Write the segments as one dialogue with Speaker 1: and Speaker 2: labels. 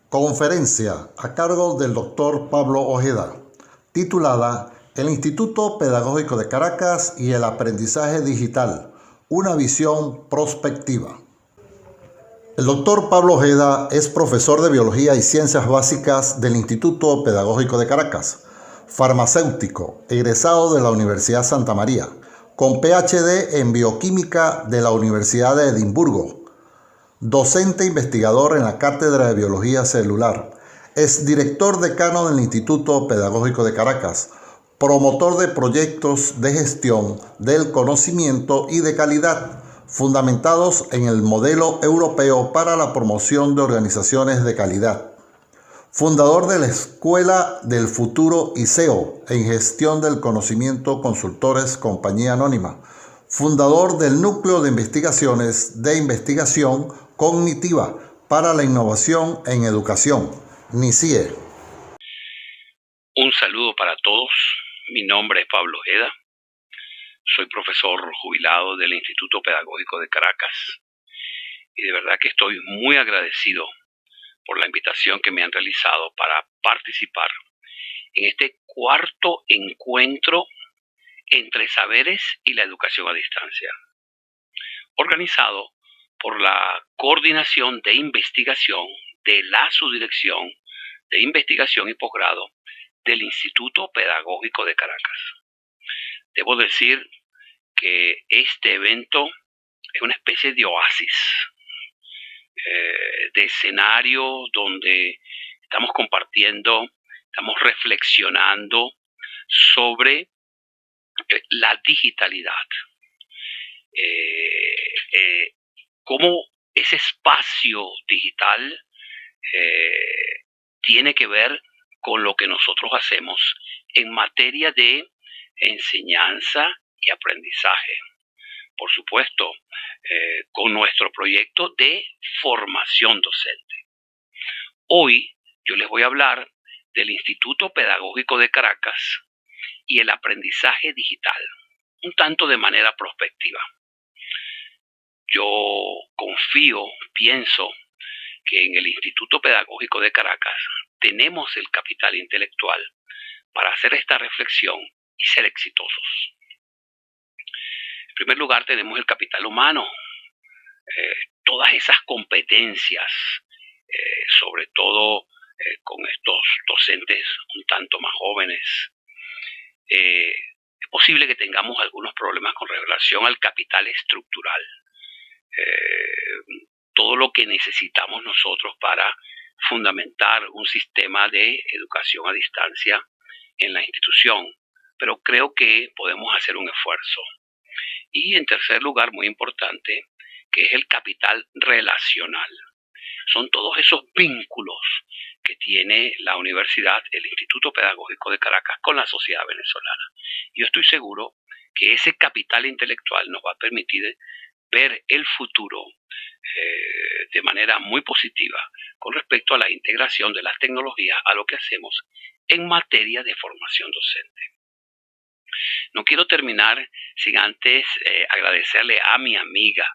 Speaker 1: Conferencia a cargo del doctor Pablo Ojeda, titulada El Instituto Pedagógico de Caracas y el Aprendizaje Digital, una visión prospectiva. El doctor Pablo Ojeda es profesor de Biología y Ciencias Básicas del Instituto Pedagógico de Caracas, farmacéutico, egresado de la Universidad Santa María, con PhD en Bioquímica de la Universidad de Edimburgo, docente investigador en la Cátedra de Biología Celular, es director decano del Instituto Pedagógico de Caracas, promotor de proyectos de gestión del conocimiento y de calidad, fundamentados en el modelo europeo para la promoción de organizaciones de calidad. Fundador de la Escuela del Futuro ISEO en Gestión del Conocimiento Consultores Compañía Anónima. Fundador del Núcleo de Investigaciones de Investigación Cognitiva para la Innovación en Educación, NICIE.
Speaker 2: Un saludo para todos. Mi nombre es Pablo Ojeda. Soy profesor jubilado del Instituto Pedagógico de Caracas y de verdad que estoy muy agradecido por la invitación que me han realizado para participar en este cuarto encuentro entre saberes y la educación a distancia, organizado por la Coordinación de Investigación de la Subdirección de Investigación y Posgrado del Instituto Pedagógico de Caracas. Debo decir que este evento es una especie de oasis, de escenario donde estamos compartiendo, estamos reflexionando sobre la digitalidad, cómo ese espacio digital tiene que ver con lo que nosotros hacemos en materia de enseñanza y aprendizaje. Por supuesto, con nuestro proyecto de formación docente. Hoy yo les voy a hablar del Instituto Pedagógico de Caracas y el aprendizaje digital, un tanto de manera prospectiva. Yo pienso que en el Instituto Pedagógico de Caracas tenemos el capital intelectual para hacer esta reflexión y ser exitosos. En primer lugar, tenemos el capital humano, todas esas competencias, sobre todo con estos docentes un tanto más jóvenes. Es posible que tengamos algunos problemas con relación al capital estructural, todo lo que necesitamos nosotros para fundamentar un sistema de educación a distancia en la institución, pero creo que podemos hacer un esfuerzo. Y en tercer lugar, muy importante, que es el capital relacional. Son todos esos vínculos que tiene la universidad, el Instituto Pedagógico de Caracas con la sociedad venezolana. Yo estoy seguro que ese capital intelectual nos va a permitir ver el futuro de manera muy positiva con respecto a la integración de las tecnologías a lo que hacemos en materia de formación docente. No quiero terminar sin antes agradecerle a mi amiga,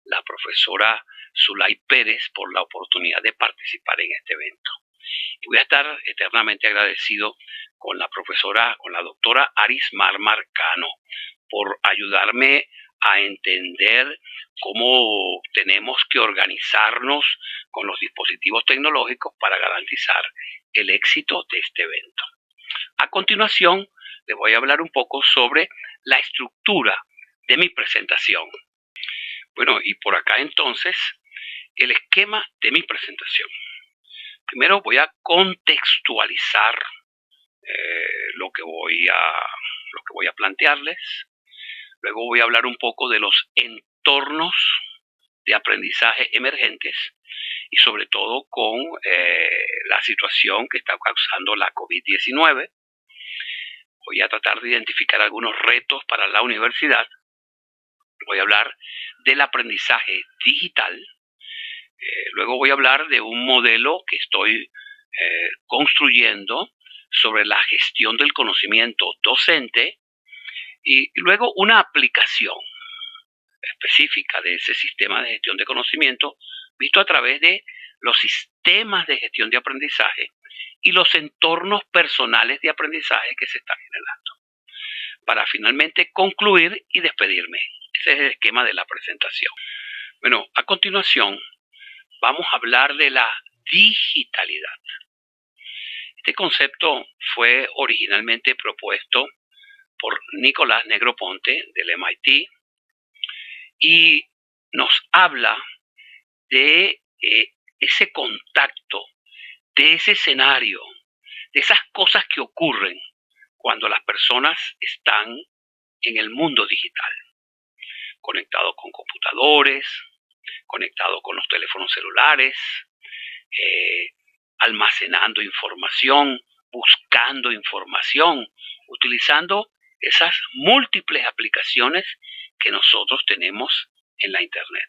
Speaker 2: la profesora Zulay Pérez, por la oportunidad de participar en este evento. Y voy a estar eternamente agradecido con la doctora Arismar Marcano, por ayudarme a entender cómo tenemos que organizarnos con los dispositivos tecnológicos para garantizar el éxito de este evento. A continuación, les voy a hablar un poco sobre la estructura de mi presentación. Bueno, y por acá entonces, el esquema de mi presentación. Primero voy a contextualizar lo que voy a plantearles. Luego voy a hablar un poco de los entornos de aprendizaje emergentes y sobre todo con la situación que está causando la COVID-19. Voy a tratar de identificar algunos retos para la universidad. Voy a hablar del aprendizaje digital. Luego voy a hablar de un modelo que estoy construyendo sobre la gestión del conocimiento docente y luego una aplicación específica de ese sistema de gestión de conocimiento visto a través de los sistemas de gestión de aprendizaje y los entornos personales de aprendizaje que se están generando, para finalmente concluir y despedirme. Ese es el esquema de la presentación. Bueno, a continuación vamos a hablar de la digitalidad. Este concepto fue originalmente propuesto por Nicolás Negroponte del MIT y nos habla de ese contacto, de ese escenario, de esas cosas que ocurren cuando las personas están en el mundo digital, conectados con computadores, conectados con los teléfonos celulares, almacenando información, buscando información, utilizando esas múltiples aplicaciones que nosotros tenemos en la Internet.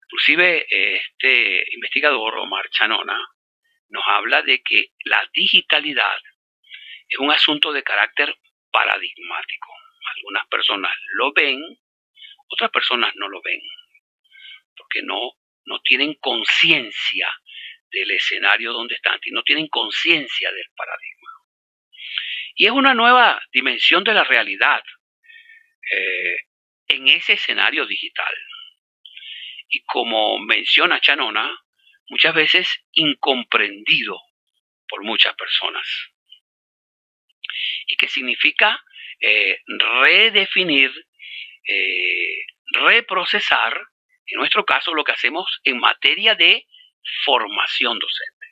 Speaker 2: Inclusive este investigador, Omar Chanona, nos habla de que la digitalidad es un asunto de carácter paradigmático. Algunas personas lo ven, otras personas no lo ven, porque no tienen conciencia del escenario donde están y no tienen conciencia del paradigma. Y es una nueva dimensión de la realidad en ese escenario digital. Y como menciona Chanona, muchas veces incomprendido por muchas personas. Y que significa redefinir, reprocesar, en nuestro caso, lo que hacemos en materia de formación docente.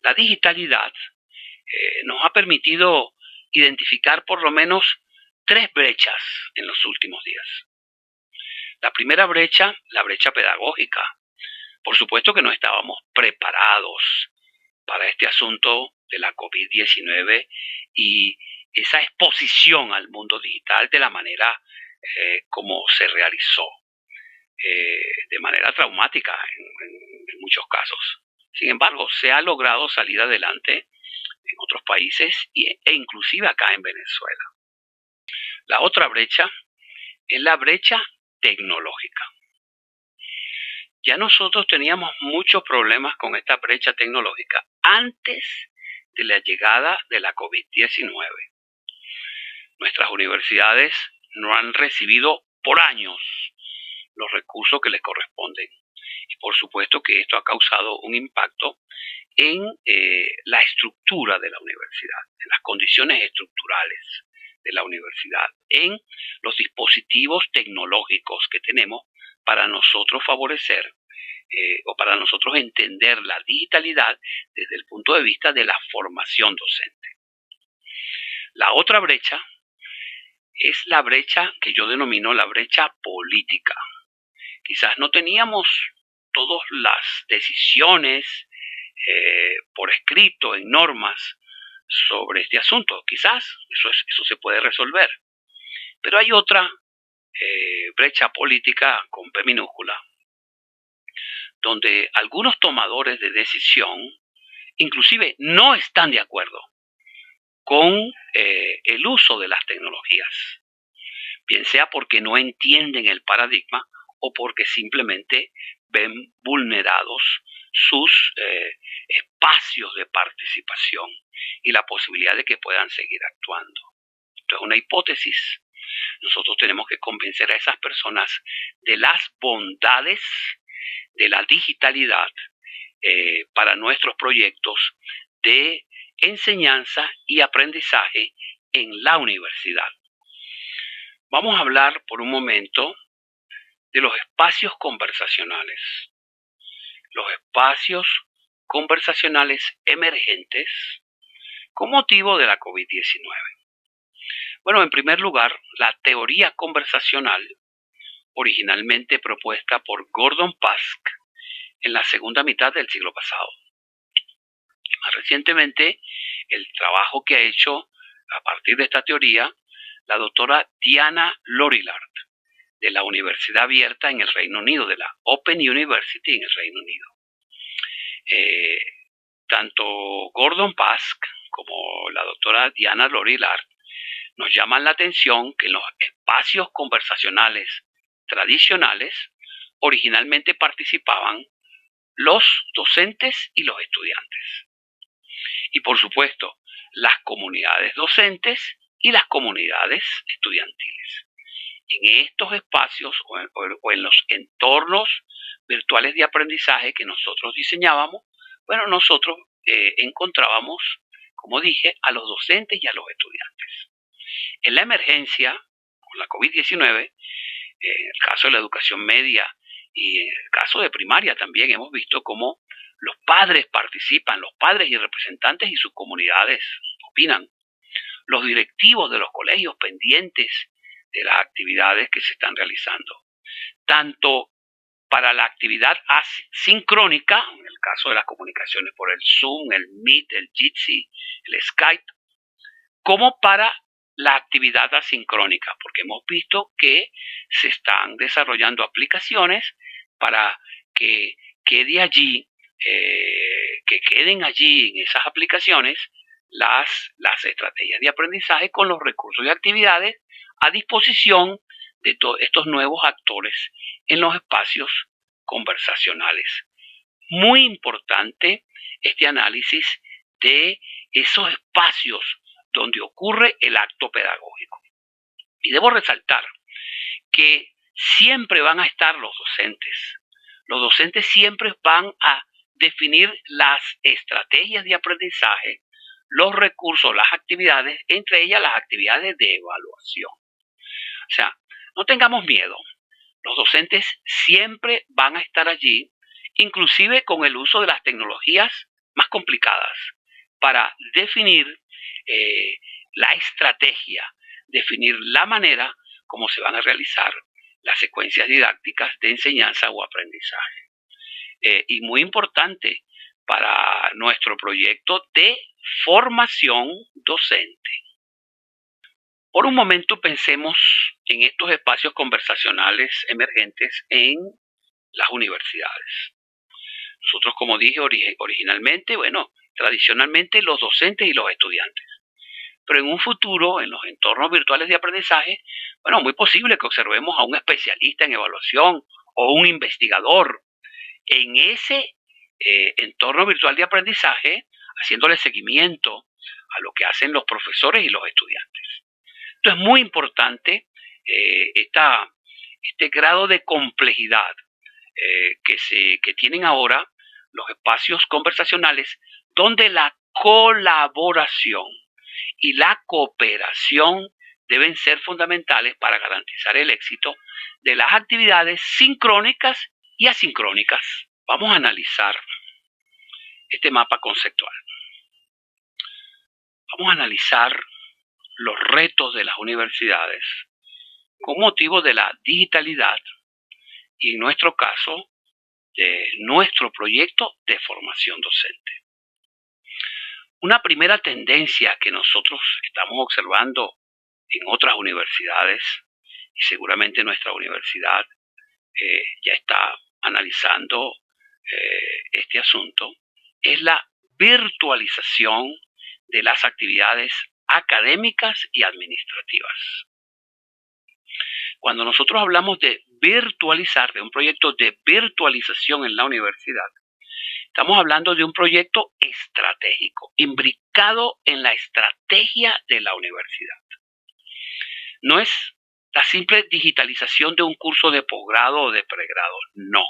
Speaker 2: La digitalidad nos ha permitido identificar por lo menos 3 brechas en los últimos días. La primera brecha, la brecha pedagógica. Por supuesto que no estábamos preparados para este asunto de la COVID-19 y esa exposición al mundo digital de la manera como se realizó, de manera traumática en muchos casos. Sin embargo, se ha logrado salir adelante en otros países e inclusive acá en Venezuela. La otra brecha es la brecha tecnológica. Ya nosotros teníamos muchos problemas con esta brecha tecnológica antes de la llegada de la COVID-19. Nuestras universidades no han recibido por años los recursos que les corresponden. Y por supuesto que esto ha causado un impacto en la estructura de la universidad, en las condiciones estructurales de la universidad, en los dispositivos tecnológicos que tenemos para nosotros favorecer o para nosotros entender la digitalidad desde el punto de vista de la formación docente. La otra brecha es la brecha que yo denomino la brecha política. Quizás no teníamos todas las decisiones por escrito, en normas, sobre este asunto. Quizás eso se puede resolver. Pero hay otra brecha política con P minúscula, donde algunos tomadores de decisión inclusive no están de acuerdo con el uso de las tecnologías, bien sea porque no entienden el paradigma o porque simplemente ven vulnerados sus espacios de participación y la posibilidad de que puedan seguir actuando. Esto es una hipótesis. Nosotros tenemos que convencer a esas personas de las bondades de la digitalidad para nuestros proyectos de enseñanza y aprendizaje en la universidad. Vamos a hablar por un momento de los espacios conversacionales. Los espacios conversacionales emergentes con motivo de la COVID-19. Bueno, en primer lugar, la teoría conversacional, originalmente propuesta por Gordon Pask en la segunda mitad del siglo pasado. Más recientemente, el trabajo que ha hecho a partir de esta teoría la doctora Diana Lorillard, de la Universidad Abierta en el Reino Unido, de la Open University en el Reino Unido. Tanto Gordon Pask como la doctora Diana Lorillard nos llaman la atención que en los espacios conversacionales tradicionales originalmente participaban los docentes y los estudiantes. Y por supuesto, las comunidades docentes y las comunidades estudiantiles. En estos espacios o en los entornos virtuales de aprendizaje que nosotros diseñábamos, bueno, nosotros encontrábamos, como dije, a los docentes y a los estudiantes. En la emergencia, con la COVID-19, en el caso de la educación media y en el caso de primaria también hemos visto cómo los padres participan, los padres y representantes y sus comunidades opinan. Los directivos de los colegios pendientes de las actividades que se están realizando. Tanto para la actividad asincrónica, en el caso de las comunicaciones por el Zoom, el Meet, el Jitsi, el Skype, como para la actividad asincrónica, porque hemos visto que se están desarrollando aplicaciones para que queden allí en esas aplicaciones las estrategias de aprendizaje con los recursos y actividades a disposición de todos estos nuevos actores en los espacios conversacionales. Muy importante este análisis de esos espacios donde ocurre el acto pedagógico. Y debo resaltar que siempre van a estar los docentes. Los docentes siempre van a definir las estrategias de aprendizaje, los recursos, las actividades, entre ellas las actividades de evaluación. O sea, no tengamos miedo. Los docentes siempre van a estar allí, inclusive con el uso de las tecnologías más complicadas, para definir la estrategia, definir la manera como se van a realizar las secuencias didácticas de enseñanza o aprendizaje. Y muy importante para nuestro proyecto de formación docente. Por un momento pensemos en estos espacios conversacionales emergentes en las universidades. Nosotros, como dije originalmente, tradicionalmente los docentes y los estudiantes. Pero en un futuro, en los entornos virtuales de aprendizaje, muy posible que observemos a un especialista en evaluación o un investigador en ese entorno virtual de aprendizaje, haciéndole seguimiento a lo que hacen los profesores y los estudiantes. Entonces es muy importante este grado de complejidad que tienen ahora los espacios conversacionales, donde la colaboración y la cooperación deben ser fundamentales para garantizar el éxito de las actividades sincrónicas y asincrónicas. Vamos a analizar este mapa conceptual. Vamos a analizar los retos de las universidades con motivo de la digitalidad y, en nuestro caso, de nuestro proyecto de formación docente. Una primera tendencia que nosotros estamos observando en otras universidades, y seguramente nuestra universidad ya está analizando este asunto, es la virtualización de las actividades académicas y administrativas. Cuando nosotros hablamos de virtualizar, de un proyecto de virtualización en la universidad, estamos hablando de un proyecto estratégico, imbricado en la estrategia de la universidad. No es la simple digitalización de un curso de posgrado o de pregrado, no.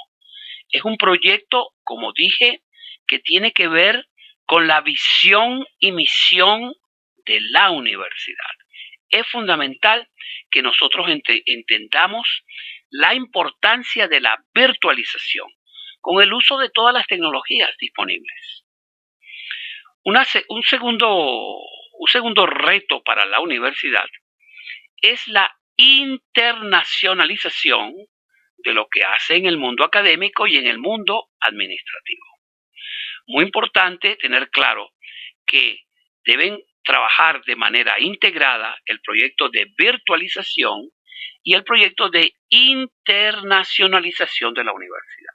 Speaker 2: Es un proyecto, como dije, que tiene que ver con la visión y misión de la universidad. Es fundamental que nosotros entendamos la importancia de la virtualización con el uso de todas las tecnologías disponibles. Un segundo reto para la universidad es la internacionalización de lo que hace en el mundo académico y en el mundo administrativo. Muy importante tener claro que deben trabajar de manera integrada el proyecto de virtualización y el proyecto de internacionalización de la universidad.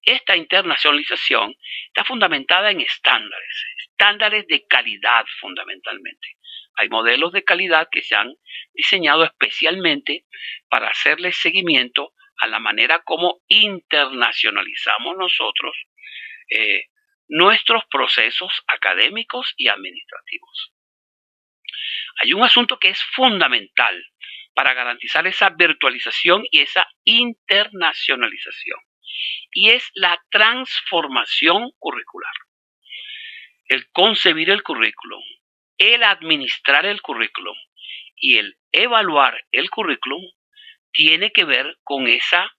Speaker 2: Esta internacionalización está fundamentada en estándares de calidad fundamentalmente. Hay modelos de calidad que se han diseñado especialmente para hacerle seguimiento a la manera como internacionalizamos nosotros nuestros procesos académicos y administrativos. Hay un asunto que es fundamental para garantizar esa virtualización y esa internacionalización, y es la transformación curricular. El concebir el currículum, el administrar el currículum y el evaluar el currículum tiene que ver con esa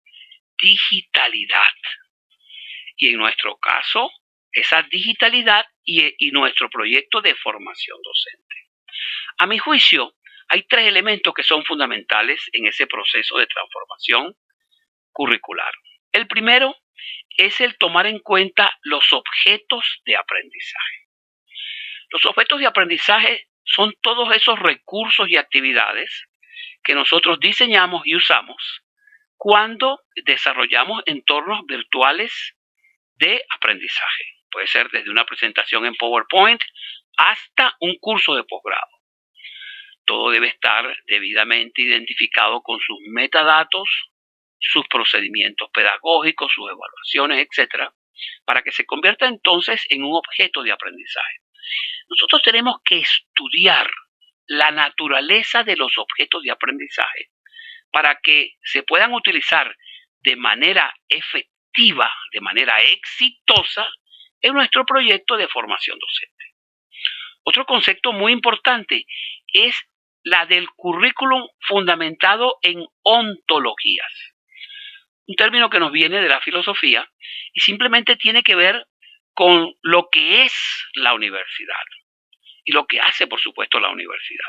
Speaker 2: digitalidad. Y en nuestro caso, esa digitalidad y nuestro proyecto de formación docente. A mi juicio, hay tres elementos que son fundamentales en ese proceso de transformación curricular. El primero es el tomar en cuenta los objetos de aprendizaje. Los objetos de aprendizaje son todos esos recursos y actividades que nosotros diseñamos y usamos cuando desarrollamos entornos virtuales de aprendizaje. Puede ser desde una presentación en PowerPoint hasta un curso de posgrado. Todo debe estar debidamente identificado con sus metadatos, sus procedimientos pedagógicos, sus evaluaciones, etcétera, para que se convierta entonces en un objeto de aprendizaje. Nosotros tenemos que estudiar la naturaleza de los objetos de aprendizaje para que se puedan utilizar de manera efectiva, de manera exitosa en nuestro proyecto de formación docente. Otro concepto muy importante es la del currículum fundamentado en ontologías. Un término que nos viene de la filosofía y simplemente tiene que ver con lo que es la universidad y lo que hace, por supuesto, la universidad.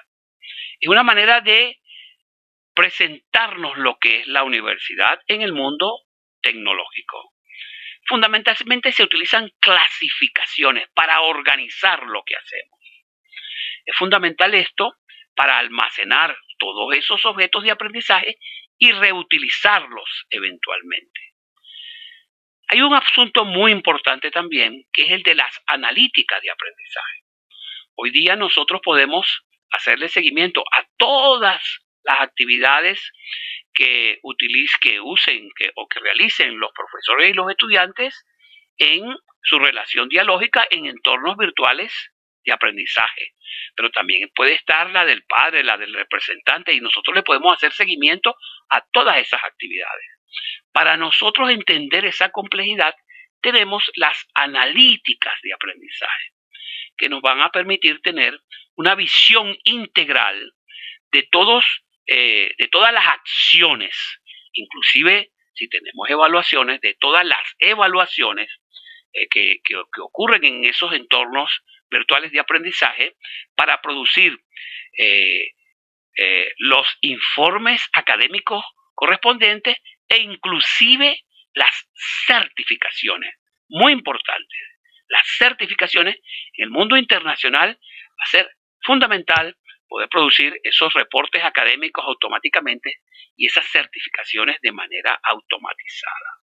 Speaker 2: Es una manera de presentarnos lo que es la universidad en el mundo tecnológico. Fundamentalmente se utilizan clasificaciones para organizar lo que hacemos. Es fundamental esto para almacenar todos esos objetos de aprendizaje y reutilizarlos eventualmente. Hay un asunto muy importante también, que es el de las analíticas de aprendizaje. Hoy día nosotros podemos hacerle seguimiento a todas las actividades que realicen los profesores y los estudiantes en su relación dialógica en entornos virtuales de aprendizaje. Pero también puede estar la del padre, la del representante, y nosotros le podemos hacer seguimiento a todas esas actividades. Para nosotros entender esa complejidad, tenemos las analíticas de aprendizaje, que nos van a permitir tener una visión integral de todas las acciones, inclusive si tenemos evaluaciones, de todas las evaluaciones que ocurren en esos entornos virtuales de aprendizaje para producir los informes académicos correspondientes e inclusive las certificaciones. Muy importante, las certificaciones en el mundo internacional va a ser fundamental poder producir esos reportes académicos automáticamente y esas certificaciones de manera automatizada.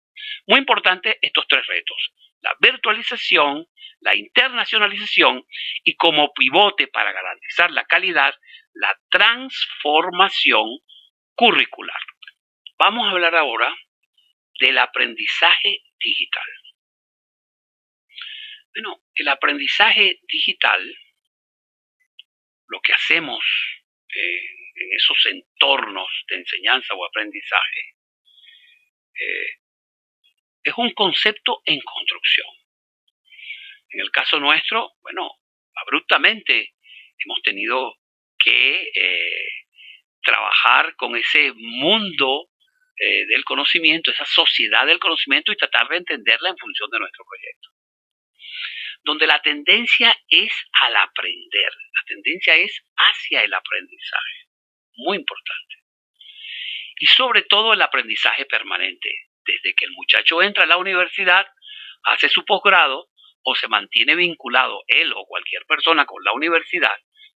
Speaker 2: Muy importante estos tres retos: la virtualización, la internacionalización y, como pivote para garantizar la calidad, la transformación curricular. Vamos a hablar ahora del aprendizaje digital. Bueno, el aprendizaje digital, lo que hacemos en esos entornos de enseñanza o aprendizaje, es un concepto en construcción. En el caso nuestro, bueno, abruptamente hemos tenido que trabajar con ese mundo del conocimiento, esa sociedad del conocimiento, y tratar de entenderla en función de nuestro proyecto. Donde la tendencia es al aprender, la tendencia es hacia el aprendizaje, muy importante. Y sobre todo el aprendizaje permanente, desde que el muchacho entra a la universidad, hace su posgrado o se mantiene vinculado él o cualquier persona con la universidad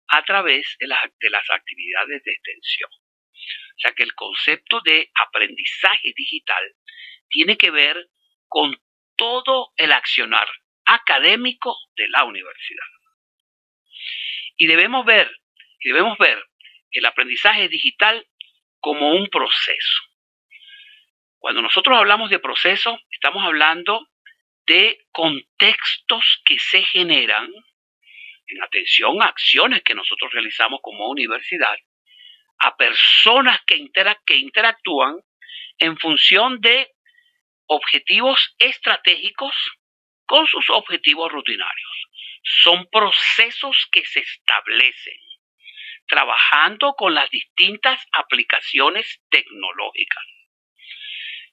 Speaker 2: a través de las actividades de extensión. O sea que el concepto de aprendizaje digital tiene que ver con todo el accionar académico de la universidad. Y debemos ver el aprendizaje digital como un proceso. Cuando nosotros hablamos de proceso, estamos hablando de contextos que se generan en atención a acciones que nosotros realizamos como universidad, a personas que interactúan en función de objetivos estratégicos con sus objetivos rutinarios. Son procesos que se establecen trabajando con las distintas aplicaciones tecnológicas,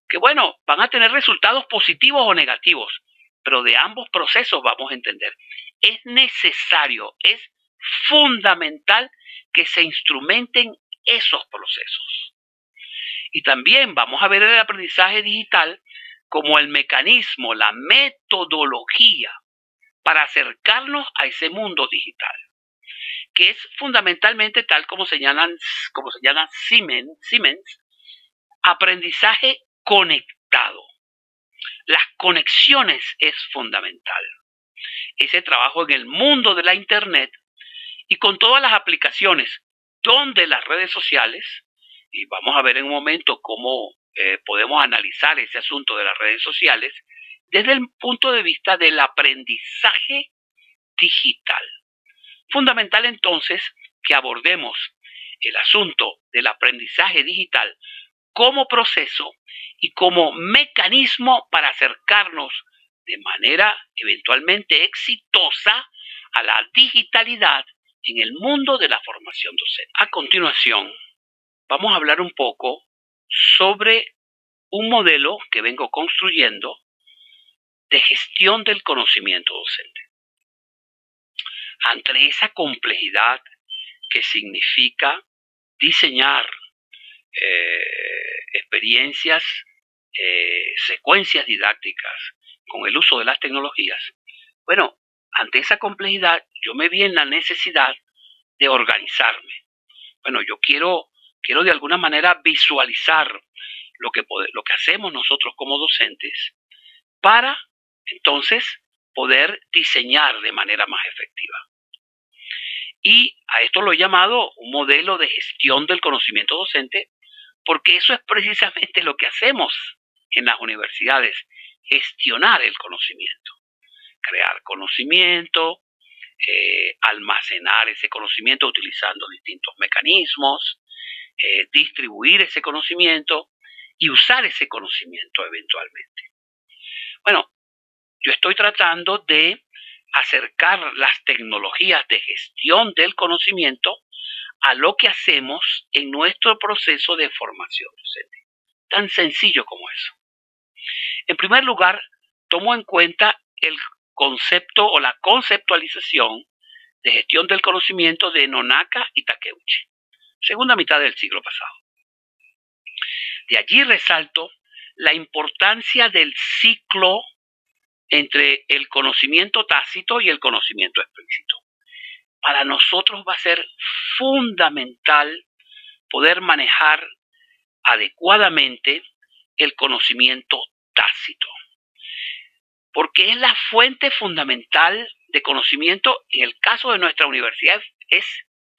Speaker 2: que bueno, van a tener resultados positivos o negativos, pero de ambos procesos vamos a entender. Es necesario, es fundamental que se instrumenten esos procesos. Y también vamos a ver el aprendizaje digital como el mecanismo, la metodología para acercarnos a ese mundo digital, que es fundamentalmente, tal como señala Siemens, aprendizaje conectado. Las conexiones es fundamental. Ese trabajo en el mundo de la Internet y con todas las aplicaciones donde las redes sociales, y vamos a ver en un momento cómo podemos analizar ese asunto de las redes sociales desde el punto de vista del aprendizaje digital. Fundamental entonces que abordemos el asunto del aprendizaje digital como proceso y como mecanismo para acercarnos de manera eventualmente exitosa a la digitalidad en el mundo de la formación docente. A continuación, vamos a hablar un poco sobre un modelo que vengo construyendo de gestión del conocimiento docente. Ante esa complejidad que significa diseñar experiencias, secuencias didácticas con el uso de las tecnologías, bueno, ante esa complejidad yo me vi en la necesidad de organizarme. Bueno, yo quiero de alguna manera visualizar lo que hacemos nosotros como docentes para entonces poder diseñar de manera más efectiva. Y a esto lo he llamado un modelo de gestión del conocimiento docente, porque eso es precisamente lo que hacemos en las universidades, gestionar el conocimiento, crear conocimiento, almacenar ese conocimiento utilizando distintos mecanismos, distribuir ese conocimiento y usar ese conocimiento eventualmente. Bueno, yo estoy tratando de acercar las tecnologías de gestión del conocimiento a lo que hacemos en nuestro proceso de formación docente. Tan sencillo como eso. En primer lugar, tomo en cuenta el concepto o la conceptualización de gestión del conocimiento de Nonaka y Takeuchi, segunda mitad del siglo pasado. De allí resalto la importancia del ciclo entre el conocimiento tácito y el conocimiento explícito. Para nosotros va a ser fundamental poder manejar adecuadamente el conocimiento tácito, porque es la fuente fundamental de conocimiento. En el caso de nuestra universidad es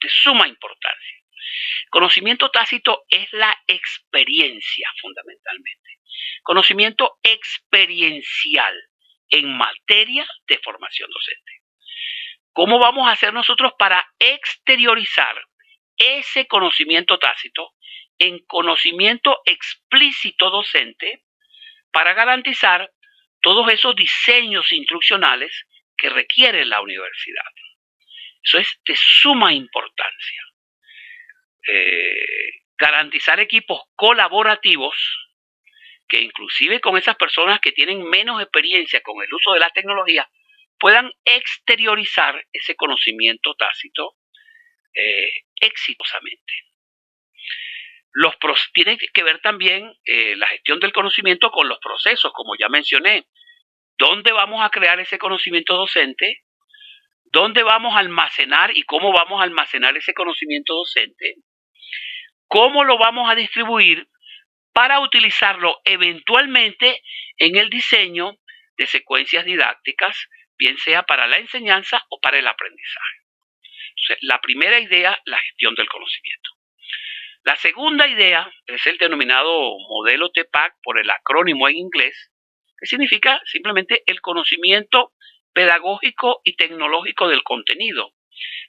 Speaker 2: de suma importancia. Conocimiento tácito es la experiencia fundamentalmente. Conocimiento experiencial en materia de formación docente. ¿Cómo vamos a hacer nosotros para exteriorizar ese conocimiento tácito en conocimiento explícito docente para garantizar todos esos diseños instruccionales que requiere la universidad? Eso es de suma importancia. Garantizar equipos colaborativos que inclusive con esas personas que tienen menos experiencia con el uso de la tecnología puedan exteriorizar ese conocimiento tácito exitosamente. Tiene que ver también la gestión del conocimiento con los procesos, como ya mencioné. ¿Dónde vamos a crear ese conocimiento docente? ¿Dónde vamos a almacenar y cómo vamos a almacenar ese conocimiento docente? ¿Cómo lo vamos a distribuir para utilizarlo eventualmente en el diseño de secuencias didácticas, bien sea para la enseñanza o para el aprendizaje? Entonces, la primera idea, la gestión del conocimiento. La segunda idea es el denominado modelo TPACK por el acrónimo en inglés, que significa simplemente el conocimiento pedagógico y tecnológico del contenido.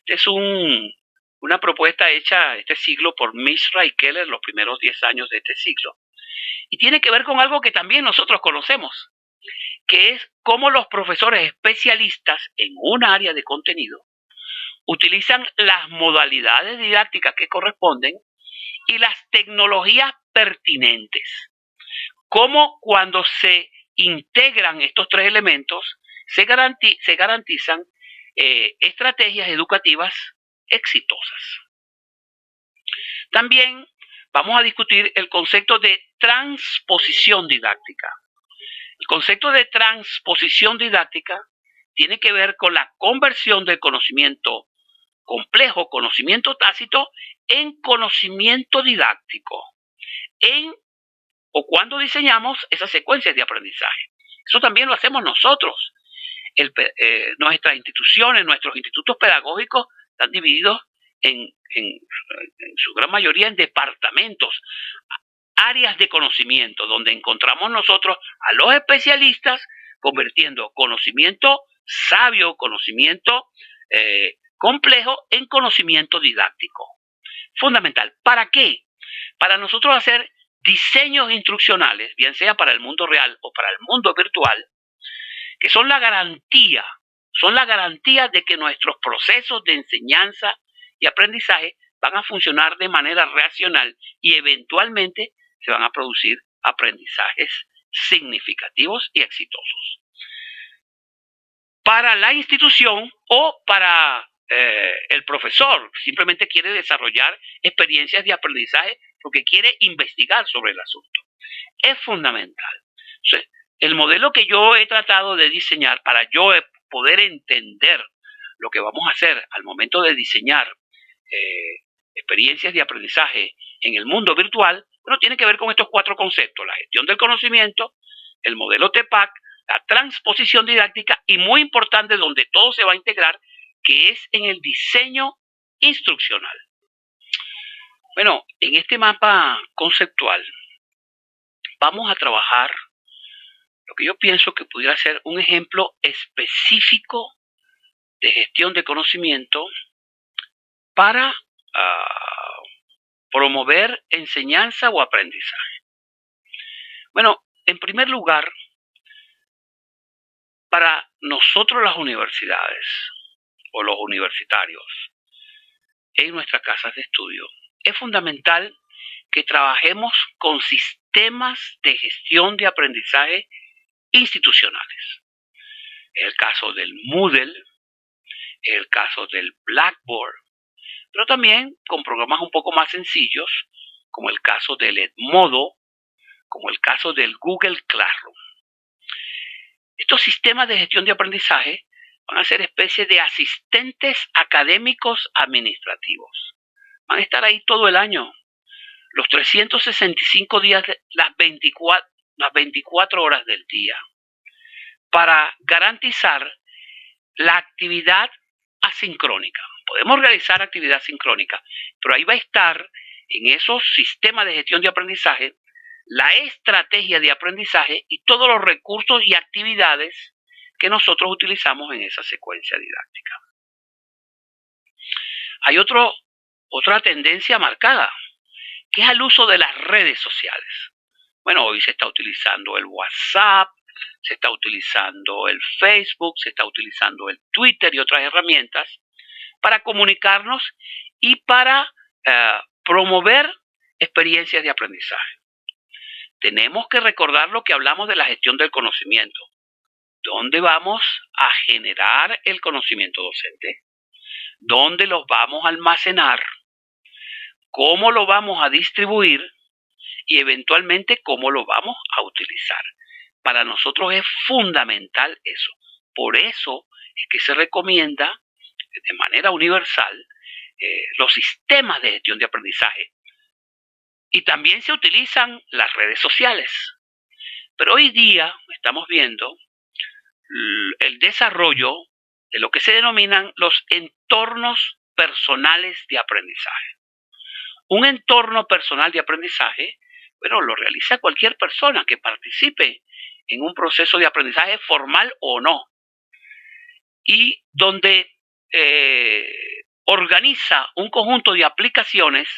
Speaker 2: Es una propuesta hecha este siglo por Mishra y Keller, los primeros 10 años de este siglo. Y tiene que ver con algo que también nosotros conocemos, que es cómo los profesores especialistas en un área de contenido utilizan las modalidades didácticas que corresponden y las tecnologías pertinentes. Cómo cuando se integran estos tres elementos se garantizan estrategias educativas exitosas. También vamos a discutir el concepto de transposición didáctica. El concepto de transposición didáctica tiene que ver con la conversión del conocimiento complejo, conocimiento tácito, en conocimiento didáctico, o cuando diseñamos esas secuencias de aprendizaje. Eso también lo hacemos nosotros. Nuestras instituciones, nuestros institutos pedagógicos están divididos en su gran mayoría en departamentos, áreas de conocimiento, donde encontramos nosotros a los especialistas convirtiendo conocimiento sabio, conocimiento complejo en conocimiento didáctico. Fundamental. ¿Para qué? Para nosotros hacer diseños instruccionales, bien sea para el mundo real o para el mundo virtual, que son la garantía de que nuestros procesos de enseñanza y aprendizaje van a funcionar de manera racional y eventualmente se van a producir aprendizajes significativos y exitosos. Para la institución o para el profesor, simplemente quiere desarrollar experiencias de aprendizaje porque quiere investigar sobre el asunto. Es fundamental. Entonces, el modelo que yo he tratado de diseñar para yo poder entender lo que vamos a hacer al momento de diseñar experiencias de aprendizaje en el mundo virtual, bueno, tiene que ver con estos cuatro conceptos: la gestión del conocimiento, el modelo TPACK, la transposición didáctica y, muy importante, donde todo se va a integrar, que es en el diseño instruccional. Bueno, en este mapa conceptual vamos a trabajar lo que yo pienso que pudiera ser un ejemplo específico de gestión de conocimiento para promover enseñanza o aprendizaje. Bueno, en primer lugar, para nosotros las universidades o los universitarios en nuestras casas de estudio, es fundamental que trabajemos con sistemas de gestión de aprendizaje institucionales. Es el caso del Moodle, es el caso del Blackboard, pero también con programas un poco más sencillos, como el caso del Edmodo, como el caso del Google Classroom. Estos sistemas de gestión de aprendizaje van a ser especies de asistentes académicos administrativos. Van a estar ahí todo el año, los 365 días, las 24 horas del día, para garantizar la actividad asincrónica. Podemos realizar actividad sincrónica, pero ahí va a estar en esos sistemas de gestión de aprendizaje la estrategia de aprendizaje y todos los recursos y actividades que nosotros utilizamos en esa secuencia didáctica. Hay otra tendencia marcada, que es el uso de las redes sociales. Bueno, hoy se está utilizando el WhatsApp, se está utilizando el Facebook, se está utilizando el Twitter y otras herramientas para comunicarnos y para promover experiencias de aprendizaje. Tenemos que recordar lo que hablamos de la gestión del conocimiento. ¿Dónde vamos a generar el conocimiento docente? ¿Dónde los vamos a almacenar? ¿Cómo lo vamos a distribuir? Y eventualmente, ¿cómo lo vamos a utilizar? Para nosotros es fundamental eso. Por eso es que se recomienda de manera universal los sistemas de gestión de aprendizaje. Y también se utilizan las redes sociales. Pero hoy día estamos viendo el desarrollo de lo que se denominan los entornos personales de aprendizaje. Un entorno personal de aprendizaje, bueno, lo realiza cualquier persona que participe en un proceso de aprendizaje formal o no, y donde organiza un conjunto de aplicaciones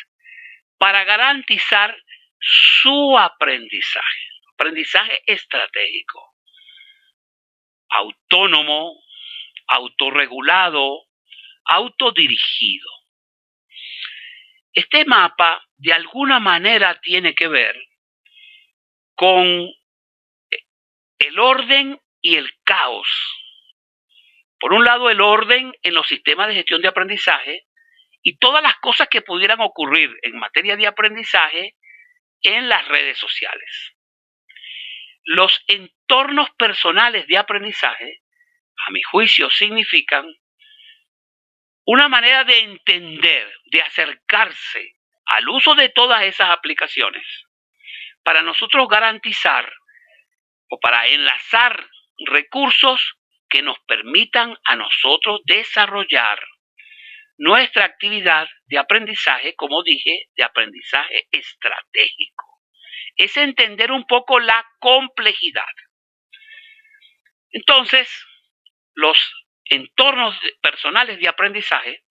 Speaker 2: para garantizar su aprendizaje estratégico, autónomo, autorregulado, autodirigido. Este mapa de alguna manera tiene que ver con el orden y el caos. Por un lado, el orden en los sistemas de gestión de aprendizaje y todas las cosas que pudieran ocurrir en materia de aprendizaje en las redes sociales. Los entornos personales de aprendizaje, a mi juicio, significan una manera de entender, de acercarse al uso de todas esas aplicaciones para nosotros garantizar o para enlazar recursos que nos permitan a nosotros desarrollar nuestra actividad de aprendizaje, como dije, de aprendizaje estratégico. Es entender un poco la complejidad. Entonces, los entornos personales de aprendizaje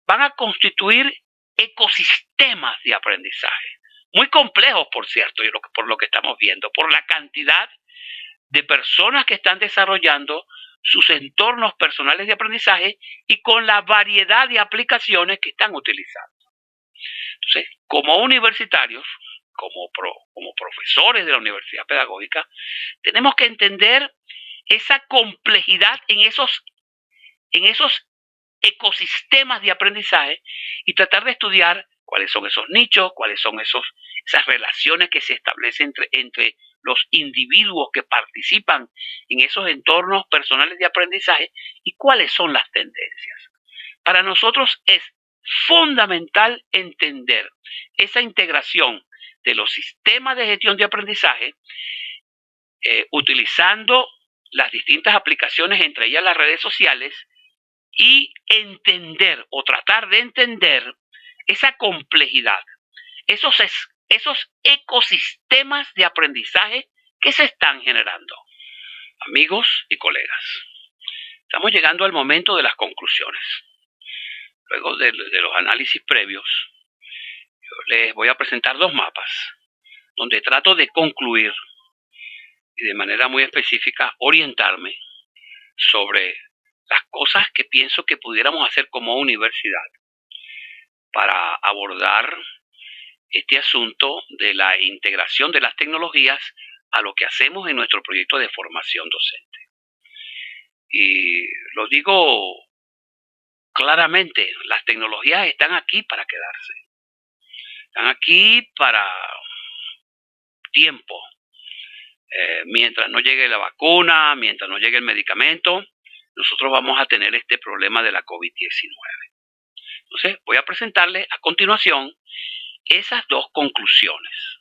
Speaker 2: van a constituir ecosistemas de aprendizaje, muy complejos, por cierto, y por lo que estamos viendo, por la cantidad de personas que están desarrollando sus entornos personales de aprendizaje y con la variedad de aplicaciones que están utilizando. Entonces, como universitarios, como profesores de la universidad pedagógica, tenemos que entender esa complejidad en esos ecosistemas de aprendizaje y tratar de estudiar cuáles son esos nichos, cuáles son esas relaciones que se establecen entre los individuos que participan en esos entornos personales de aprendizaje y cuáles son las tendencias. Para nosotros es fundamental entender esa integración de los sistemas de gestión de aprendizaje utilizando las distintas aplicaciones, entre ellas las redes sociales, y entender o tratar de entender esa complejidad, esos ecosistemas de aprendizaje que se están generando. Amigos y colegas, estamos llegando al momento de las conclusiones. Luego de los análisis previos, yo les voy a presentar dos mapas donde trato de concluir y de manera muy específica orientarme sobre las cosas que pienso que pudiéramos hacer como universidad para abordar este asunto de la integración de las tecnologías a lo que hacemos en nuestro proyecto de formación docente. Y lo digo claramente, las tecnologías están aquí para quedarse. Están aquí para tiempo. Mientras no llegue la vacuna, mientras no llegue el medicamento, nosotros vamos a tener este problema de la COVID-19. Entonces, voy a presentarles a continuación esas dos conclusiones.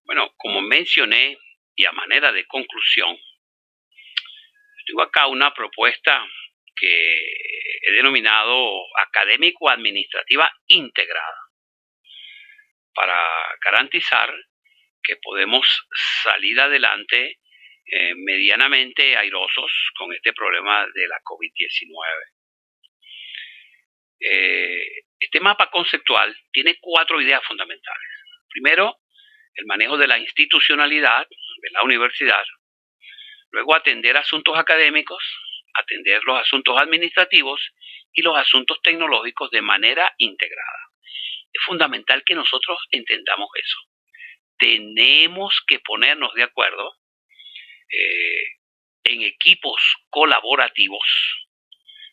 Speaker 2: Bueno, como mencioné, y a manera de conclusión, tengo acá una propuesta que he denominado académico-administrativa integrada para garantizar que podemos salir adelante medianamente airosos con este problema de la COVID-19. Este mapa conceptual tiene 4 ideas fundamentales. Primero, el manejo de la institucionalidad de la universidad. Luego, atender asuntos académicos, atender los asuntos administrativos y los asuntos tecnológicos de manera integrada. Es fundamental que nosotros entendamos eso. Tenemos que ponernos de acuerdo en equipos colaborativos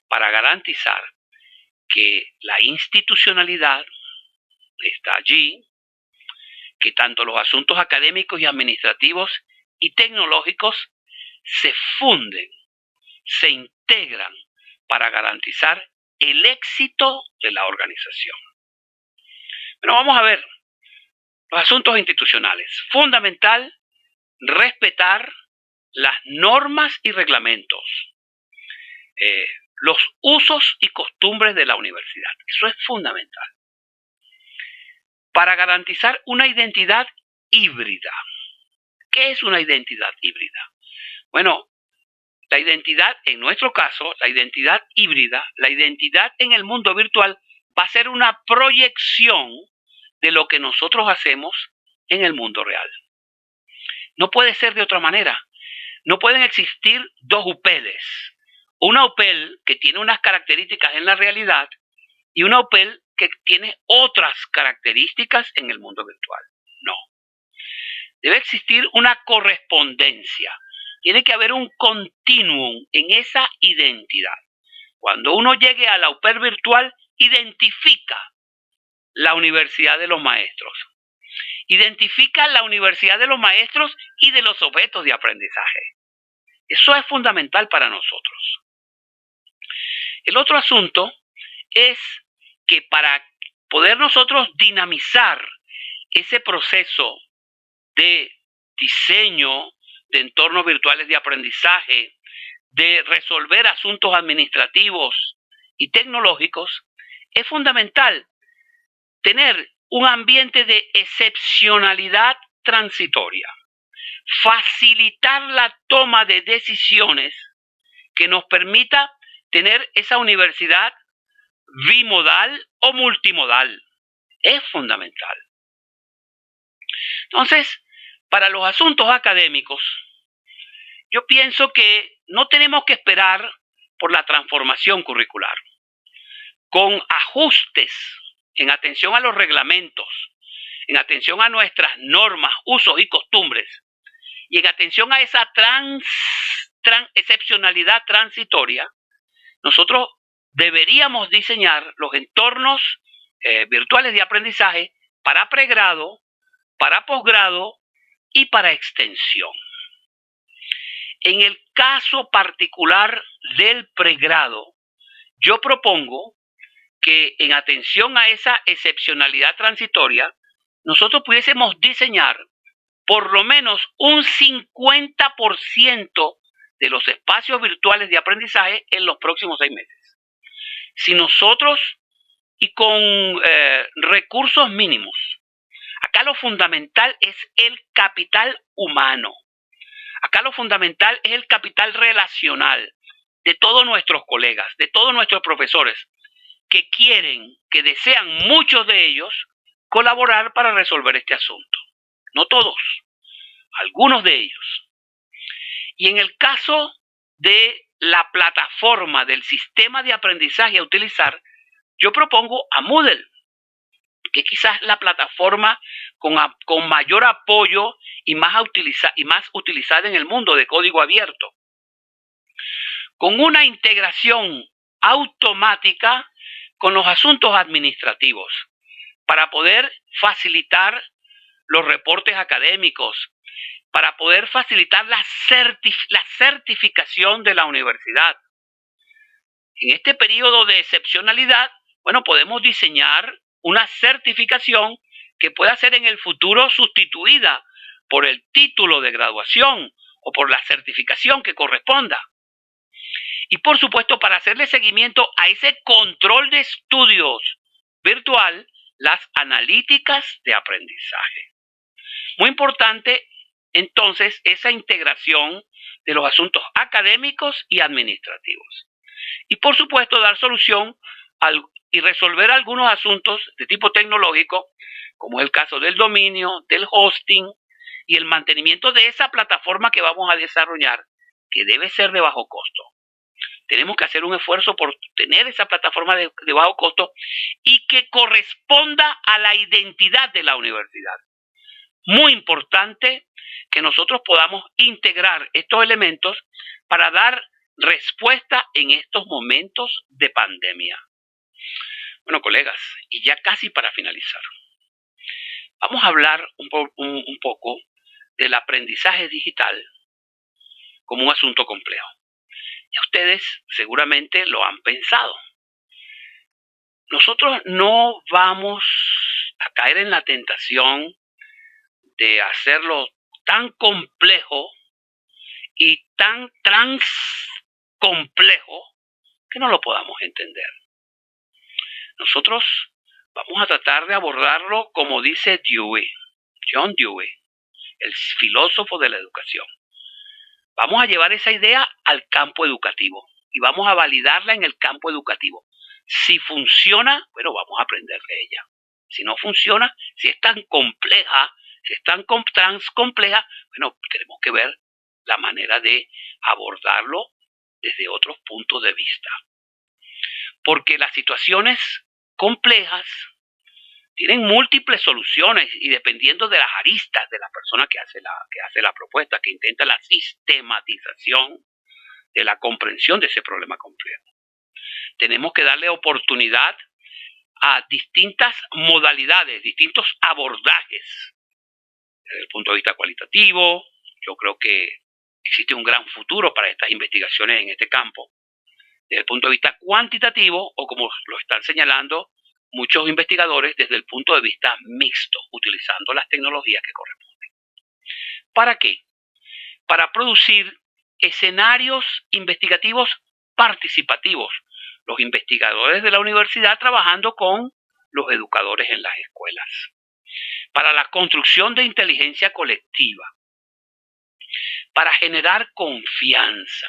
Speaker 2: para garantizar que la institucionalidad está allí, que tanto los asuntos académicos y administrativos y tecnológicos se funden, se integran para garantizar el éxito de la organización. Bueno, vamos a ver los asuntos institucionales. Fundamental respetar las normas y reglamentos, los usos y costumbres de la universidad. Eso es fundamental. para garantizar una identidad híbrida. ¿Qué es una identidad híbrida? Bueno, la identidad, en nuestro caso, la identidad híbrida, la identidad en el mundo virtual va a ser una proyección de lo que nosotros hacemos en el mundo real. No puede ser de otra manera. No pueden existir dos UPELs. Una UPEL que tiene unas características en la realidad y una UPEL que tiene otras características en el mundo virtual. No. Debe existir una correspondencia. Tiene que haber un continuum en esa identidad. Cuando uno llegue a la UPEL virtual, identifica la Universidad de los Maestros. Identifica la Universidad de los Maestros y de los objetos de aprendizaje. Eso es fundamental para nosotros. El otro asunto es que para poder nosotros dinamizar ese proceso de diseño de entornos virtuales de aprendizaje, de resolver asuntos administrativos y tecnológicos, es fundamental tener un ambiente de excepcionalidad transitoria, facilitar la toma de decisiones que nos permita tener esa universidad bimodal o multimodal. Es fundamental. Entonces, para los asuntos académicos, yo pienso que no tenemos que esperar por la transformación curricular. Con ajustes en atención a los reglamentos, en atención a nuestras normas, usos y costumbres, y en atención a esa excepcionalidad transitoria, nosotros deberíamos diseñar los entornos virtuales de aprendizaje para pregrado, para posgrado y para extensión. En el caso particular del pregrado, yo propongo que en atención a esa excepcionalidad transitoria, nosotros pudiésemos diseñar por lo menos un 50% de los espacios virtuales de aprendizaje en los próximos 6 meses. Si nosotros, y con recursos mínimos, acá lo fundamental es el capital humano. Acá lo fundamental es el capital relacional de todos nuestros colegas, de todos nuestros profesores, que quieren, que desean muchos de ellos colaborar para resolver este asunto. No todos, algunos de ellos. Y en el caso de la plataforma del sistema de aprendizaje a utilizar, yo propongo a Moodle, que quizás es la plataforma con mayor apoyo y más utilizada en el mundo de código abierto, con una integración automática con los asuntos administrativos para poder facilitar los reportes académicos, para poder facilitar la certificación de la universidad. En este periodo de excepcionalidad, bueno, podemos diseñar una certificación que pueda ser en el futuro sustituida por el título de graduación o por la certificación que corresponda. Y por supuesto, para hacerle seguimiento a ese control de estudios virtual, las analíticas de aprendizaje. Muy importante, entonces, esa integración de los asuntos académicos y administrativos. Y por supuesto, dar solución y resolver algunos asuntos de tipo tecnológico, como es el caso del dominio, del hosting y el mantenimiento de esa plataforma que vamos a desarrollar, que debe ser de bajo costo. Tenemos que hacer un esfuerzo por tener esa plataforma de bajo costo y que corresponda a la identidad de la universidad. Muy importante que nosotros podamos integrar estos elementos para dar respuesta en estos momentos de pandemia. Bueno, colegas, y ya casi para finalizar, vamos a hablar un poco del aprendizaje digital como un asunto complejo. Y ustedes seguramente lo han pensado. Nosotros no vamos a caer en la tentación de hacerlo tan complejo y tan transcomplejo que no lo podamos entender. Nosotros Vamos a tratar de abordarlo como dice Dewey, John Dewey, el filósofo de la educación. Vamos a llevar esa idea al campo educativo y vamos a validarla en el campo educativo. Si funciona, bueno, vamos a aprender de ella. Si no funciona, si es tan compleja, si es tan compleja, bueno, tenemos que ver la manera de abordarlo desde otros puntos de vista. Porque las situaciones complejas tienen múltiples soluciones y dependiendo de las aristas de la persona que hace la propuesta, que intenta la sistematización de la comprensión de ese problema complejo. Tenemos que darle oportunidad a distintas modalidades, distintos abordajes. Desde el punto de vista cualitativo, yo creo que existe un gran futuro para estas investigaciones en este campo. Desde el punto de vista cuantitativo, o como lo están señalando muchos investigadores, desde el punto de vista mixto, utilizando las tecnologías que corresponden. ¿Para qué? Para producir escenarios investigativos participativos. Los investigadores de la universidad trabajando con los educadores en las escuelas. Para la construcción de inteligencia colectiva. Para generar confianza.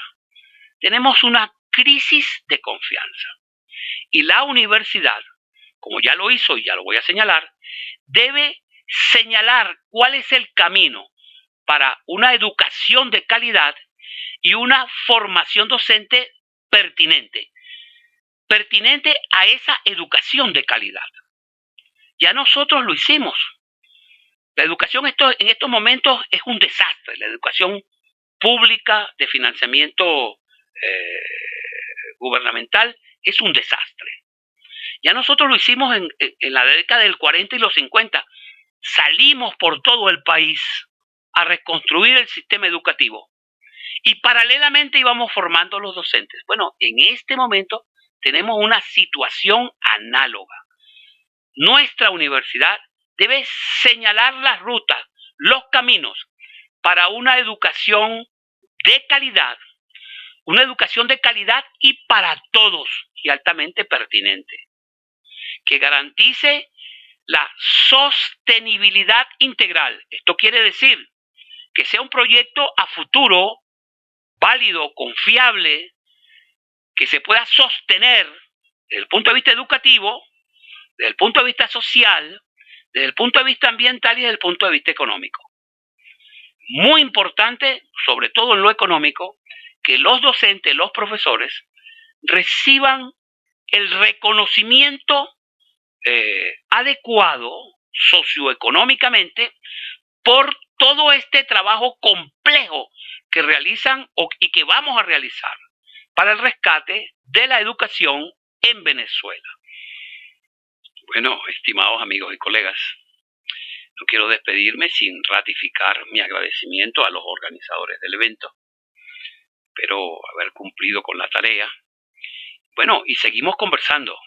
Speaker 2: Tenemos una crisis de confianza. Y la universidad, como ya lo hizo y ya lo voy a señalar, debe señalar cuál es el camino para una educación de calidad y una formación docente pertinente a esa educación de calidad. Ya nosotros lo hicimos. La educación en estos momentos es un desastre. La educación pública de financiamiento gubernamental es un desastre. Ya nosotros lo hicimos en la década del 40 y los 50. Salimos por todo el país a reconstruir el sistema educativo. Y paralelamente íbamos formando a los docentes. Bueno, en este momento tenemos una situación análoga. Nuestra universidad debe señalar las rutas, los caminos para una educación de calidad y para todos y altamente pertinente, que garantice la sostenibilidad integral. Esto quiere decir que sea un proyecto a futuro válido, confiable, que se pueda sostener desde el punto de vista educativo, desde el punto de vista social, desde el punto de vista ambiental y desde el punto de vista económico. Muy importante, sobre todo en lo económico, que los docentes, los profesores, reciban el reconocimiento adecuado socioeconómicamente por todo este trabajo complejo que realizan y que vamos a realizar para el rescate de la educación en Venezuela. Bueno, estimados amigos y colegas, no quiero despedirme sin ratificar mi agradecimiento a los organizadores del evento. Espero haber cumplido con la tarea. Bueno, y seguimos conversando.